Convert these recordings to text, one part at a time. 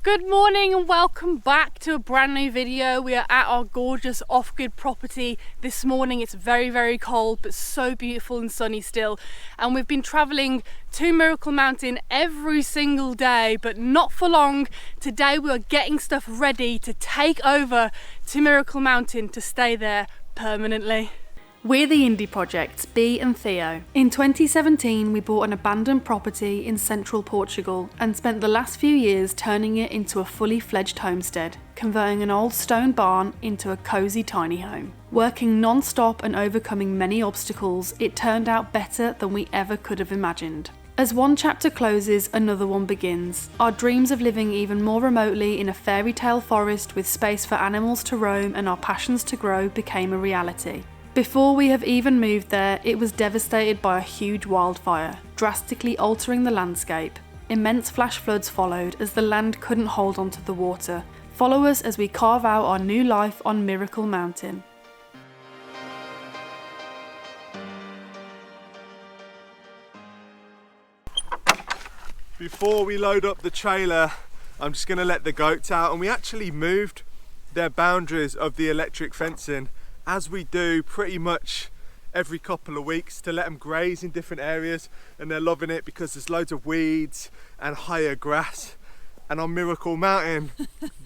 Good morning and welcome back to a brand new video. We are at our gorgeous off-grid property this morning. It's very, very cold but so beautiful and sunny still. And we've been travelling to Miracle Mountain every single day, but not for long. Today we are getting stuff ready to take over to Miracle Mountain to stay there permanently. We're the indie projects, Bee and Theo. In 2017, we bought an abandoned property in Central Portugal and spent the last few years turning it into a fully fledged homestead, converting an old stone barn into a cosy tiny home. Working non-stop and overcoming many obstacles, it turned out better than we ever could have imagined. As one chapter closes, another one begins. Our dreams of living even more remotely in a fairy tale forest with space for animals to roam and our passions to grow became a reality. Before we have even moved there, it was devastated by a huge wildfire, drastically altering the landscape. Immense flash floods followed as the land couldn't hold onto the water. Follow us as we carve out our new life on Miracle Mountain. Before we load up the trailer, I'm just going to let the goats out, and we actually moved their boundaries of the electric fencing, as we do pretty much every couple of weeks, to let them graze in different areas, and they're loving it because there's loads of weeds and higher grass. And on Miracle Mountain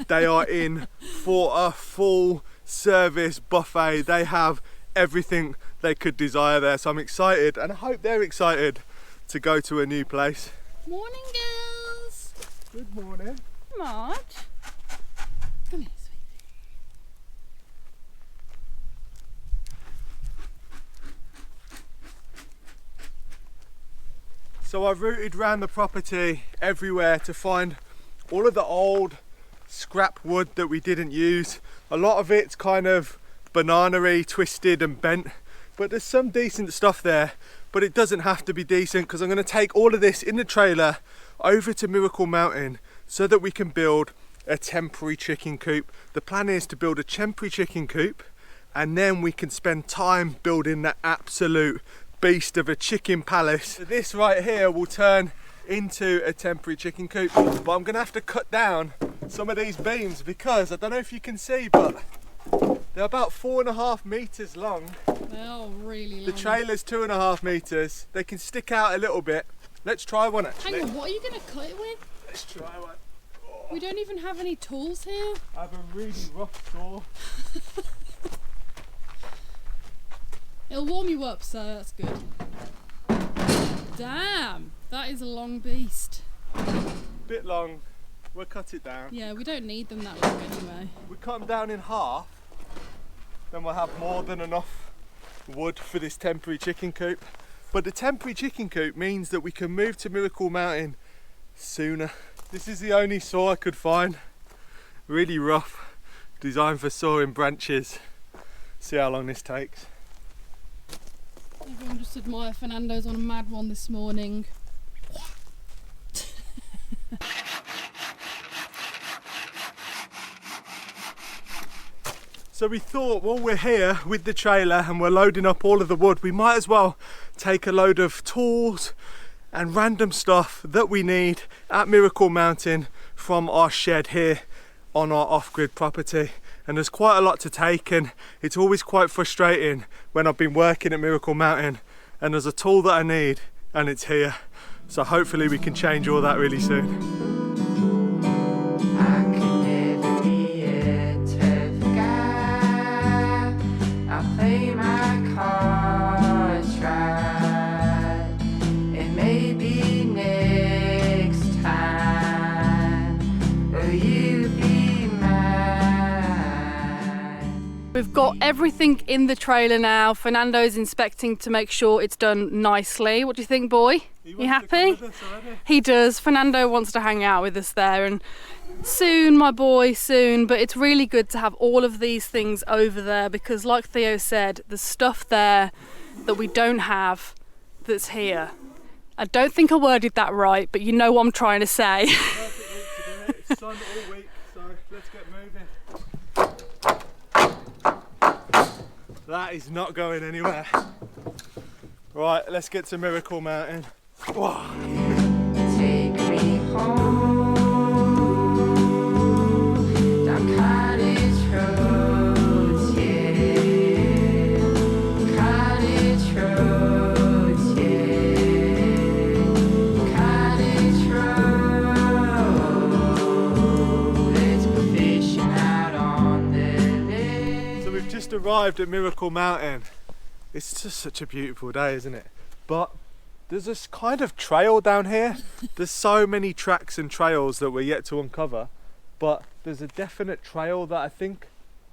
they are in for a full service buffet. They have everything they could desire there, so I'm excited and I hope they're excited to go to a new place. Morning, girls. Good morning. Marge. Come here. So I've routed around the property everywhere to find all of the old scrap wood that we didn't use. A lot of it's kind of banana-y, twisted and bent, but there's some decent stuff there, but it doesn't have to be decent because I'm going to take all of this in the trailer over to Miracle Mountain so that we can build a temporary chicken coop. The plan is to build a temporary chicken coop and then we can spend time building that absolute beast of a chicken palace. So this right here will turn into a temporary chicken coop, but I'm gonna have to cut down some of these beams because I don't know if you can see, but they're about 4.5 meters long. They are really long. The trailer's 2.5 meters. They can stick out a little bit. Let's try one actually. Hang on, what are you gonna cut it with? Let's try one. Oh. We don't even have any tools here. I have a really rough saw. It'll warm you up, so that's good. Damn, that is a long beast. Bit long. We'll cut it down. Yeah, we don't need them that long anyway. We cut them down in half, then we'll have more than enough wood for this temporary chicken coop. But the temporary chicken coop means that we can move to Miracle Mountain sooner. This is the only saw I could find. Really rough, designed for sawing branches. See how long this takes. Everyone just admire Fernando's on a mad one this morning. So we thought, while we're here with the trailer and we're loading up all of the wood, we might as well take a load of tools and random stuff that we need at Miracle Mountain from our shed here on our off-grid property. And there's quite a lot to take, and it's always quite frustrating when I've been working at Miracle Mountain and there's a tool that I need and it's here. So hopefully we can change all that really soon. We've got everything in the trailer now. Fernando's inspecting to make sure it's done nicely. What do you think, boy? You happy? He does. Fernando wants to hang out with us there, and soon, my boy, soon. But it's really good to have all of these things over there because, like Theo said, there's stuff there that we don't have that's here. I don't think I worded that right, but you know what I'm trying to say. Perfect week to do it. It's sun all week, so let's get moving. That is not going anywhere. Right, let's get to Miracle Mountain. Whoa. Take me home. arrived at Miracle Mountain. It's just such a beautiful day, isn't it? But there's this kind of trail down here. There's so many tracks and trails that we're yet to uncover, but there's a definite trail that I think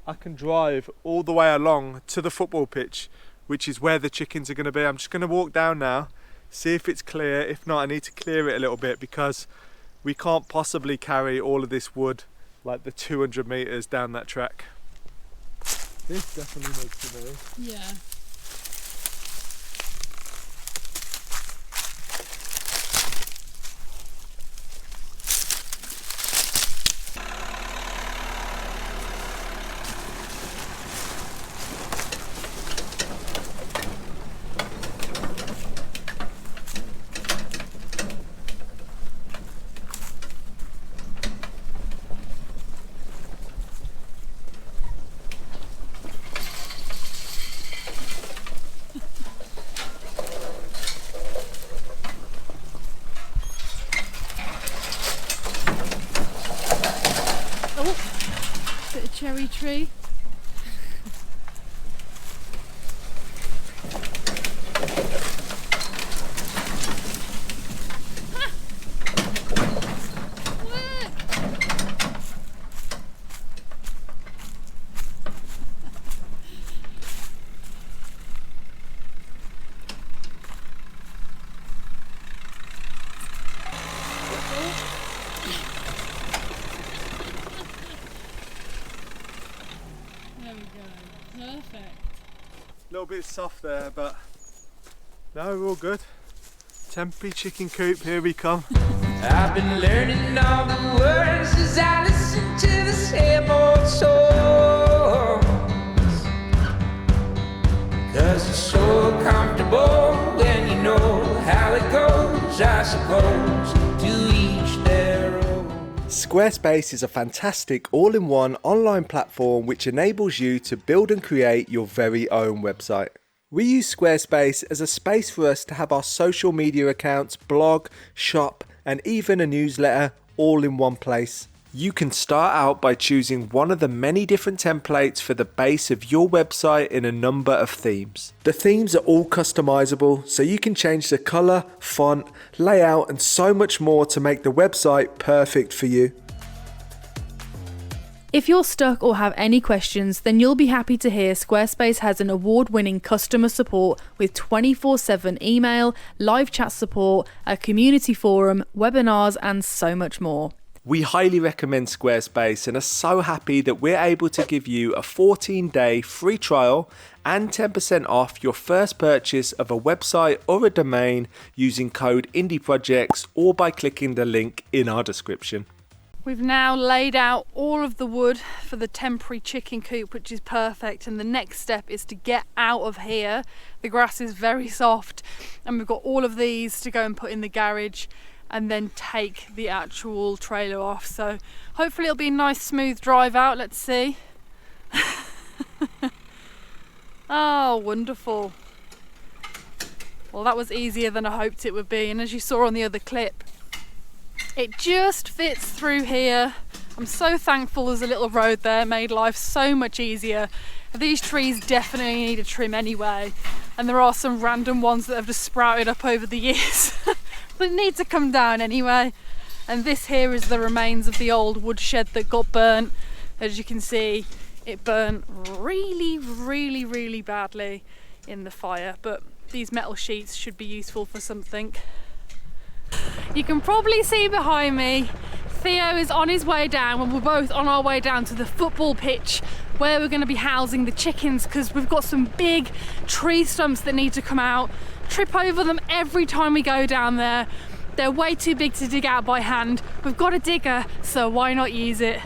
I can drive all the way along to the football pitch, which is where the chickens are going to be. I'm just going to walk down now, see if it's clear. If not, I need to clear it a little bit because we can't possibly carry all of this wood, like the 200 meters down that track. This definitely needs to move. Yeah. Bit of cherry tree. There we go. Perfect. A little bit soft there, but no, we're all good. Temporary chicken coop, here we come. I've been learning all the words as I listen to the same old songs. 'Cause it's so comfortable when you know how it goes, I suppose, to each their own. Squarespace is a fantastic all-in-one online platform which enables you to build and create your very own website. We use Squarespace as a space for us to have our social media accounts, blog, shop, and even a newsletter all in one place. You can start out by choosing one of the many different templates for the base of your website in a number of themes. The themes are all customizable, so you can change the color, font, layout, and so much more to make the website perfect for you. If you're stuck or have any questions, then you'll be happy to hear Squarespace has an award-winning customer support with 24/7 email, live chat support, a community forum, webinars, and so much more. We highly recommend Squarespace and are so happy that we're able to give you a 14-day free trial and 10% off your first purchase of a website or a domain using code indieprojects or by clicking the link in our description. We've now laid out all of the wood for the temporary chicken coop, which is perfect, and the next step is to get out of here. The grass is very soft and we've got all of these to go and put in the garage and then take the actual trailer off. So hopefully it'll be a nice smooth drive out. Let's see. Oh, wonderful. Well, that was easier than I hoped it would be, and as you saw on the other clip, it just fits through here. I'm so thankful there's a little road there, it made life so much easier. These trees definitely need a trim anyway, and there are some random ones that have just sprouted up over the years but need to come down anyway. And this here is the remains of the old wood shed that got burnt. As you can see, it burnt really badly in the fire, but these metal sheets should be useful for something. You can probably see behind me, Theo is on his way down, and we're both on our way down to the football pitch where we're going to be housing the chickens, because we've got some big tree stumps that need to come out. Trip over them every time we go down there. They're way too big to dig out by hand. We've got a digger, so why not use it?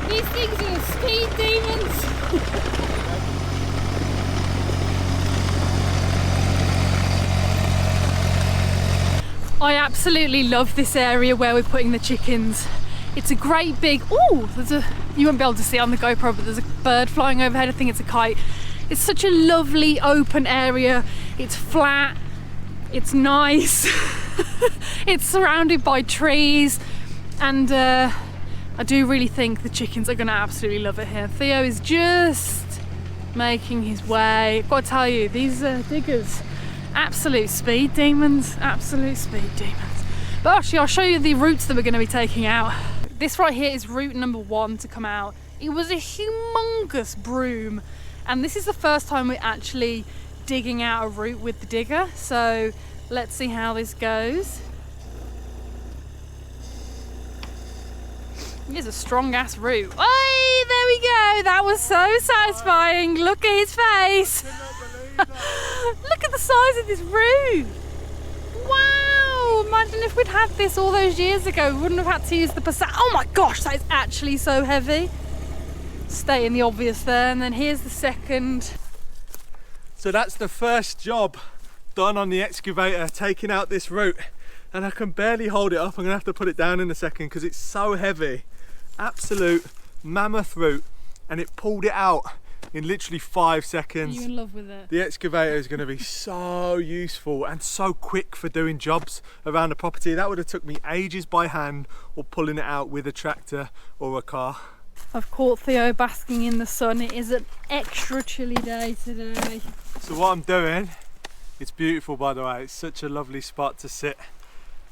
These things are speed demons. I absolutely love this area where we're putting the chickens. It's a great big, you won't be able to see on the GoPro, but there's a bird flying overhead. I think it's a kite. It's such a lovely open area. It's flat, it's nice. It's surrounded by trees. And I do really think the chickens are going to absolutely love it here. Theo is just making his way. I've got to tell you, these diggers, absolute speed demons, absolute speed demons. But actually I'll show you the routes that we're going to be taking out. This right here is route number 1 to come out. It was a humongous broom, and this is the first time we're actually digging out a route with the digger, so let's see how this goes. It's a strong ass route. Hey, there we go. That was so satisfying. Look at his face. Look at the size of this route. Wow, imagine if we'd had this all those years ago. We wouldn't have had to use the percent. Oh my gosh, that is actually so heavy. Stating the obvious there, and then here's the second. So that's the first job done on the excavator, taking out this route, and I can barely hold it up. I'm gonna have to put it down in a second because it's so heavy. Absolute mammoth route, and it pulled it out in literally 5 seconds. Are you in love with it? The excavator is going to be so useful and so quick for doing jobs around the property. That would have took me ages by hand or pulling it out with a tractor or a car. I've caught Theo basking in the sun. It is an extra chilly day today. So what I'm doing, it's beautiful by the way, it's such a lovely spot to sit,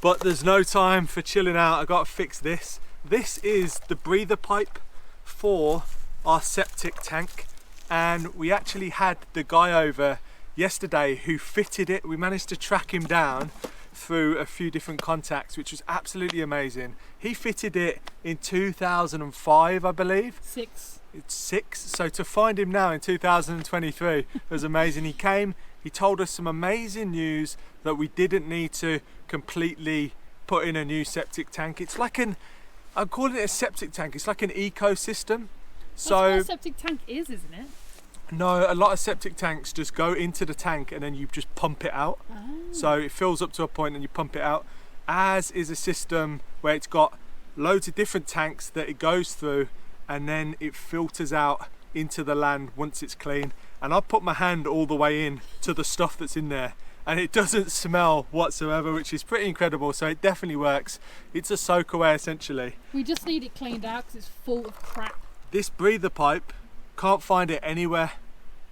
but there's no time for chilling out. I got to fix this. This is the breather pipe for our septic tank, and we actually had the guy over yesterday who fitted it. We managed to track him down through a few different contacts, which was absolutely amazing. He fitted it in 2005, I believe. It's 6. So to find him now in 2023 was amazing. He came, he told us some amazing news that we didn't need to completely put in a new septic tank. It's like I'm calling it a septic tank. It's like an ecosystem. That's what a septic tank is, isn't it? No, a lot of septic tanks just go into the tank and then you just pump it out. Oh. So it fills up to a point and you pump it out. As is a system where it's got loads of different tanks that it goes through, and then it filters out into the land once it's clean. And I put my hand all the way in to the stuff that's in there, and it doesn't smell whatsoever, which is pretty incredible. So it definitely works. It's a soak away essentially. We just need it cleaned out because it's full of crap. This breather pipe, can't find it anywhere.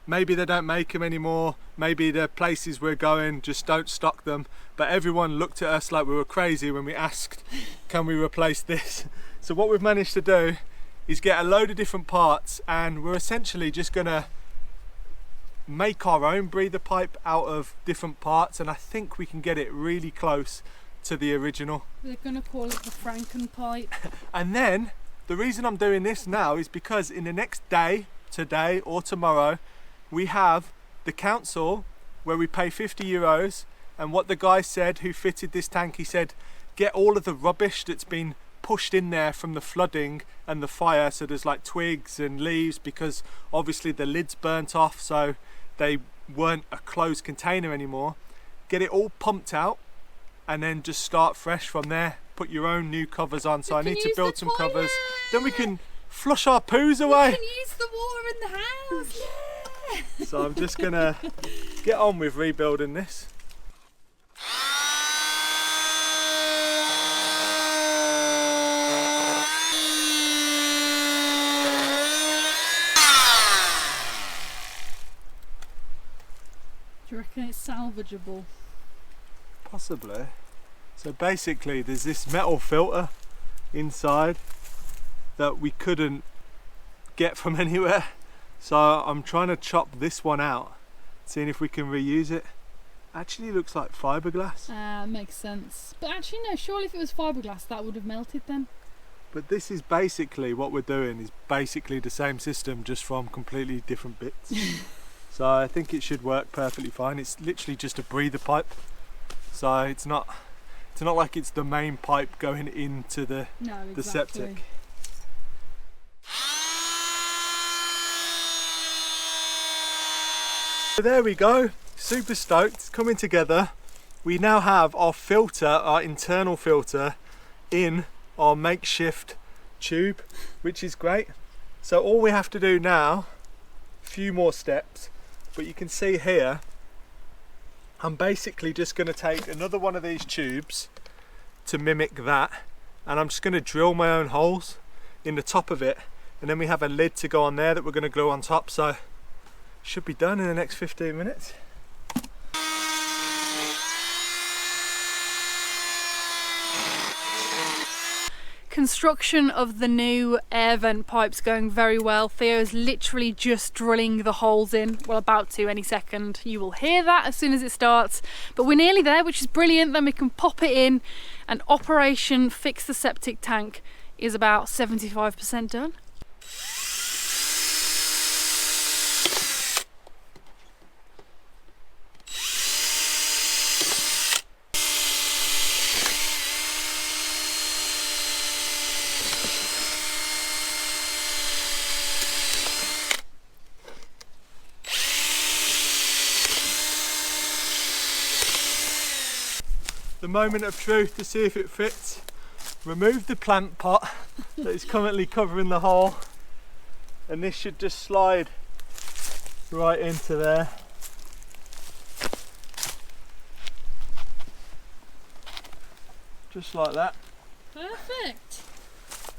Maybe they don't make them anymore. Maybe the places we're going just don't stock them. But everyone looked at us like we were crazy when we asked, can we replace this? So what we've managed to do is get a load of different parts, and we're essentially just gonna make our own breather pipe out of different parts, and I think we can get it really close to the original. They're gonna call it the Franken pipe. And then the reason I'm doing this now is because in the next day, today or tomorrow, we have the council where we pay €50, and what the guy said who fitted this tank, he said get all of the rubbish that's been pushed in there from the flooding and the fire. So there's like twigs and leaves, because obviously the lid's burnt off, so they weren't a closed container anymore. Get it all pumped out and then just start fresh from there. Put your own new covers on. So I need to build some covers. Then we can flush our poos away. We can use the water in the house. Yeah. So I'm just gonna get on with rebuilding this. Do you reckon it's salvageable? Possibly. So basically there's this metal filter inside that we couldn't get from anywhere. So I'm trying to chop this one out, seeing if we can reuse it. Actually looks like fiberglass. Makes sense. But actually no, surely if it was fiberglass that would have melted then. But this is basically what we're doing, is basically the same system just from completely different bits. So I think it should work perfectly fine. It's literally just a breather pipe. So it's not like it's the main pipe going into the septic. So there we go, super stoked, it's coming together. We now have our filter, our internal filter, in our makeshift tube, which is great. So all we have to do now, a few more steps, but you can see here, I'm basically just going to take another one of these tubes to mimic that, and I'm just going to drill my own holes in the top of it, and then we have a lid to go on there that we're going to glue on top, so should be done in the next 15 minutes. Construction of the new air vent pipes going very well. Theo's literally just drilling the holes in. Well, about to any second. You will hear that as soon as it starts. But we're nearly there, which is brilliant. Then we can pop it in, and Operation Fix the Septic Tank is about 75% done. The moment of truth to see if it fits. Remove the plant pot that is currently covering the hole, and this should just slide right into there. Just like that. Perfect.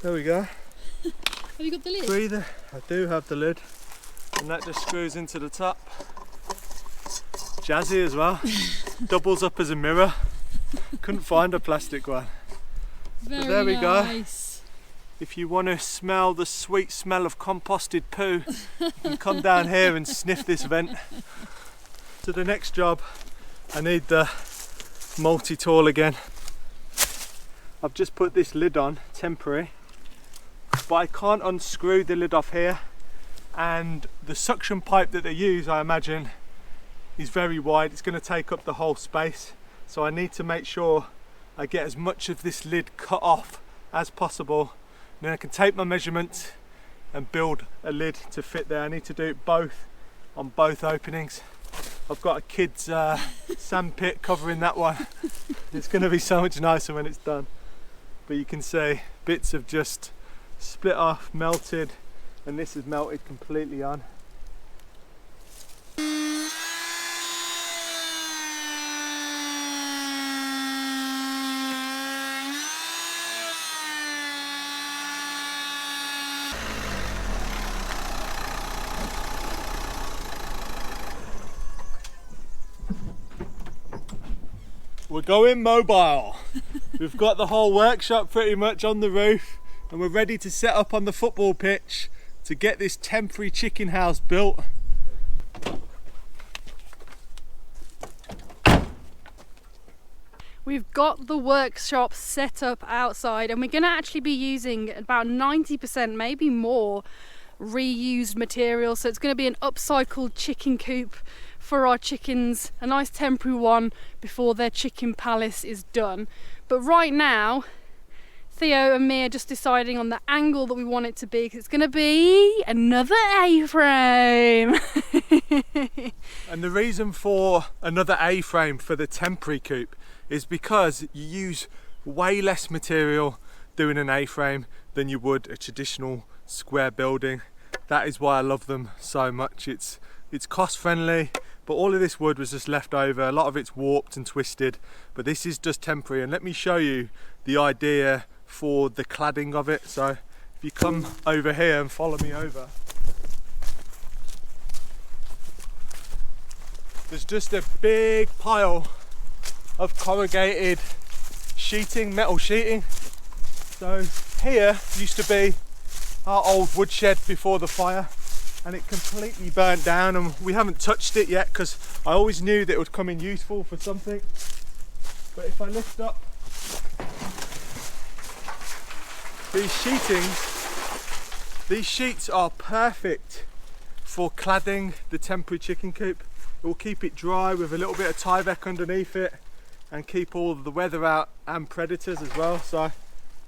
There we go. Have you got the lid? Breather. I do have the lid, and that just screws into the top. Jazzy as well. Doubles up as a mirror. Couldn't find a plastic one. Very but there we nice. go. If you want to smell the sweet smell of composted poo, you can come down here and sniff this vent. To the next job, I need the multi-tool again. I've just put this lid on, temporary, but I can't unscrew the lid off here, and the suction pipe that they use, I imagine, is very wide. It's going to take up the whole space. So I need to make sure I get as much of this lid cut off as possible. And then I can take my measurements and build a lid to fit there. I need to do it both on both openings. I've got a kid's sand pit covering that one. It's going to be so much nicer when it's done. But you can see bits have just split off, melted, and this is melted completely on. We're going mobile. We've got the whole workshop pretty much on the roof, and we're ready to set up on the football pitch to get this temporary chicken house built. We've got the workshop set up outside, and we're going to actually be using about 90%, maybe more, reused material. So it's going to be an upcycled chicken coop for our chickens, a nice temporary one before their chicken palace is done. But right now, Theo and me are just deciding on the angle that we want it to be, because it's going to be another A-frame. And the reason for another A-frame for the temporary coop is because you use way less material doing an A-frame than you would a traditional square building. That is why I love them so much. It's cost friendly, but all of this wood was just left over. A lot of it's warped and twisted, but this is just temporary. And let me show you the idea for the cladding of it. So if you come over here and follow me over, there's just a big pile of corrugated sheeting, metal sheeting. So here used to be our old woodshed before the fire, and it completely burnt down, and we haven't touched it yet because I always knew that it would come in useful for something. But if I lift up these sheetings, these sheets are perfect for cladding the temporary chicken coop. It will keep it dry with a little bit of Tyvek underneath it and keep all of the weather out and predators as well. So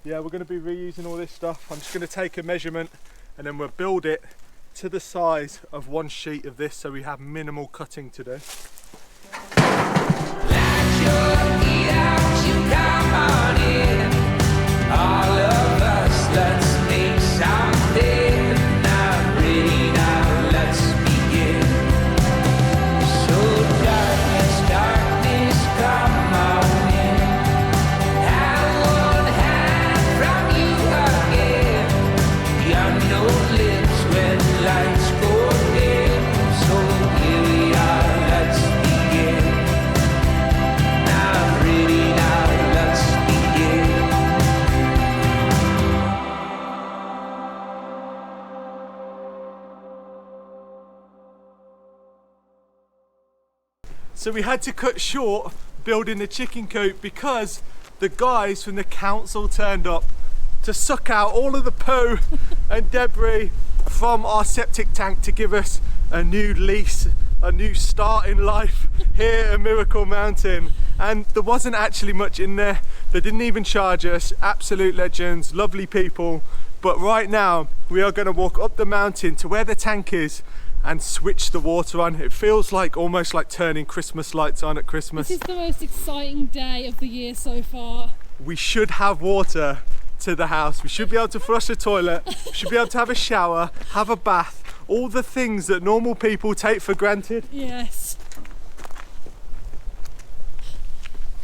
yeah, we're going to be reusing all this stuff. I'm just going to take a measurement and then we'll build it to the size of one sheet of this, so we have minimal cutting to do. So we had to cut short building the chicken coop because the guys from the council turned up to suck out all of the poo and debris from our septic tank to give us a new lease, a new start in life here at Miracle Mountain. And there wasn't actually much in there. They didn't even charge us. Absolute legends, lovely people. But right now we are going to walk up the mountain to where the tank is and switch the water on. It feels like almost like turning Christmas lights on at Christmas. This is the most exciting day of the year so far. We should have water to the house. We should be able to flush the toilet. We should be able to have a shower, have a bath, all the things that normal people take for granted. Yes.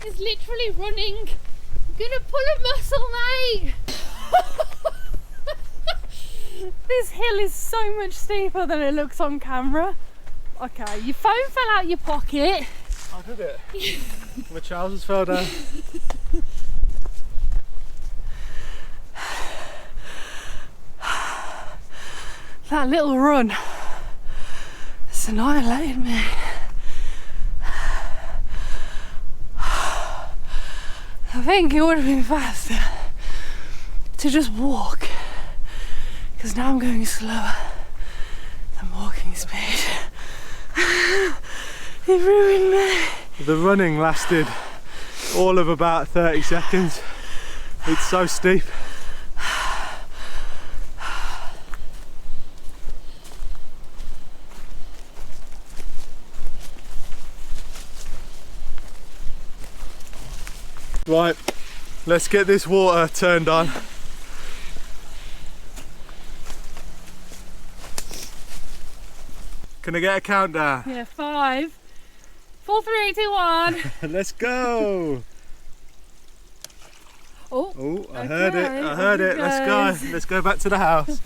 It's literally running. I'm gonna pull a muscle, mate. This hill is so much steeper than it looks on camera. Okay, your phone fell out your pocket. I did it. My trousers fell down. That little run has annihilated me. I think it would have been faster to just walk, because now I'm going slower than walking speed. It ruined me. The running lasted all of about 30 seconds. It's so steep. Right, let's get this water turned on. Can I get a countdown? Yeah, 5, 4, 3, 2, 1. Let's go! Oh, Oh, I heard it, okay, I heard off it. it Let's goes. go. Let's go back to the house.